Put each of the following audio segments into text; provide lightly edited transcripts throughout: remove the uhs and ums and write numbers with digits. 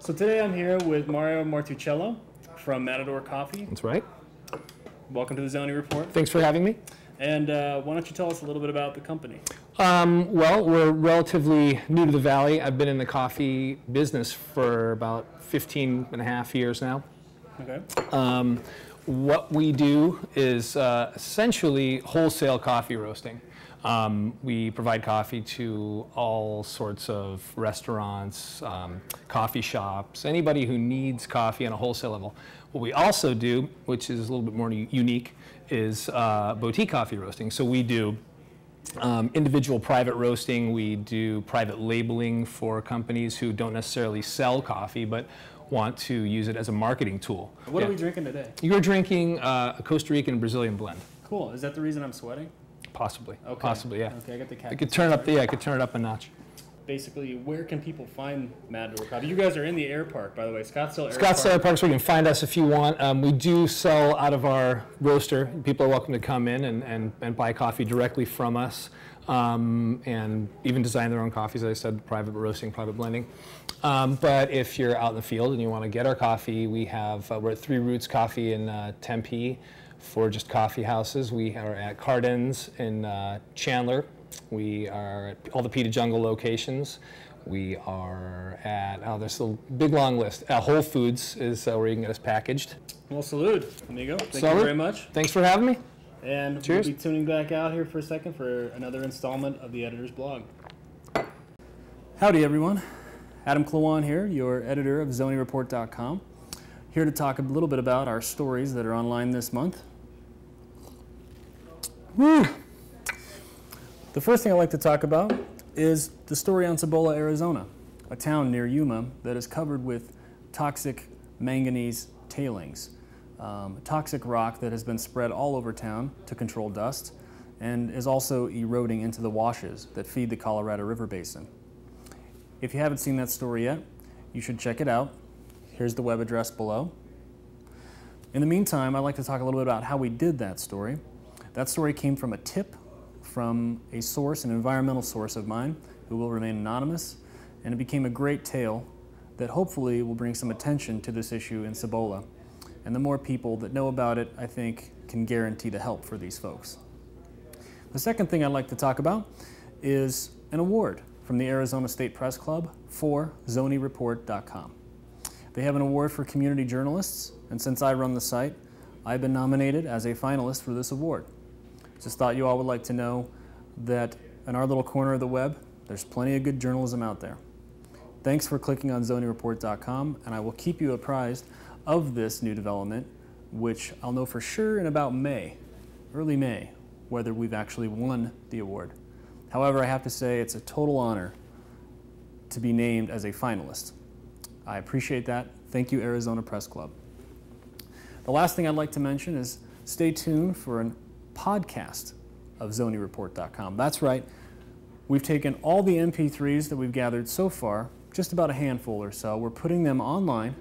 So today I'm here with Mario Martuccello from Matador Coffee. That's right. Welcome to the Zonie Report. Thanks for having me. And why don't you tell us a little bit about the company? Well, we're relatively new to the Valley. I've been in the coffee business for about 15 and a half years now. Okay. What we do is essentially wholesale coffee roasting. We provide coffee to all sorts of restaurants, coffee shops, anybody who needs coffee on a wholesale level. What we also do, which is a little bit more unique, is boutique coffee roasting. So we do individual private roasting. We do private labeling for companies who don't necessarily sell coffee, but want to use it as a marketing tool. What are we drinking today? You're drinking a Costa Rican Brazilian blend. Cool. Is that the reason I'm sweating? Possibly. Okay. Possibly, yeah. Okay, I got the cat. I could turn it up. Yeah, I could turn it up a notch. Basically, where can people find Matador Coffee? You guys are in the air park, by the way, Scottsdale Air Scottsdale Park, so you can find us if you want. We do sell out of our roaster. People are welcome to come in and buy coffee directly from us, and even design their own coffees, as I said, private roasting, private blending. But if you're out in the field and you want to get our coffee, we have, we're at Three Roots Coffee in Tempe for just coffee houses. We are at Cardin's in Chandler. We are at all the Pita Jungle locations. We are at, there's a big long list. Whole Foods is where you can get us packaged. Well, salute, amigo. Thank Salud. you very much. Thanks for having me. And Cheers. We'll be tuning back out here for a second for another installment of the Editor's Blog. Howdy, everyone. Adam Klawonn here, your editor of ZonieReport.com. Here to talk a little bit about our stories that are online this month. Woo! The first thing I'd like to talk about is the story on Cibola, Arizona, a town near Yuma that is covered with toxic manganese tailings, toxic rock that has been spread all over town to control dust and is also eroding into the washes that feed the Colorado River Basin. If you haven't seen that story yet, you should check it out. Here's the web address below. In the meantime, I'd like to talk a little bit about how we did that story. That story came from a tip from a source, an environmental source of mine, who will remain anonymous, and it became a great tale that hopefully will bring some attention to this issue in Cibola. And the more people that know about it, I think, can guarantee the help for these folks. The second thing I'd like to talk about is an award from the Arizona State Press Club for ZonieReport.com. They have an award for community journalists, and since I run the site, I've been nominated as a finalist for this award. Just thought you all would like to know that in our little corner of the web, there's plenty of good journalism out there. Thanks for clicking on ZonieReport.com, and I will keep you apprised of this new development, which I'll know for sure in about May, early May, whether we've actually won the award. However, I have to say it's a total honor to be named as a finalist. I appreciate that. Thank you, Arizona Press Club. The last thing I'd like to mention is stay tuned for an podcast of ZonieReport.com. That's right. We've taken all the MP3s that we've gathered so far, just about a handful or so. We're putting them online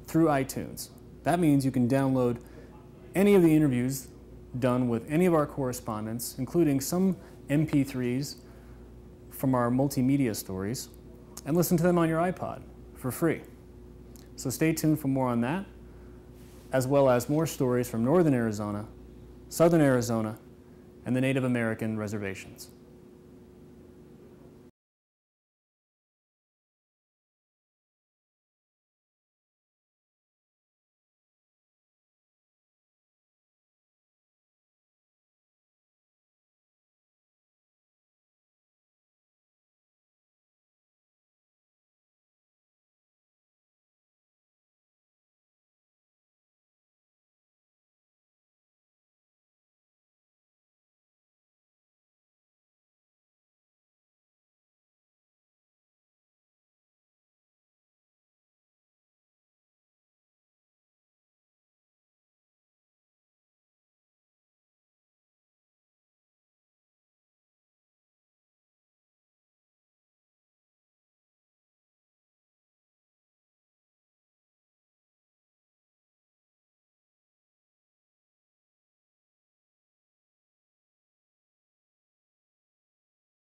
through iTunes. That means you can download any of the interviews done with any of our correspondents, including some MP3s from our multimedia stories, and listen to them on your iPod for free. So stay tuned for more on that, as well as more stories from northern Arizona, southern Arizona, and the Native American reservations.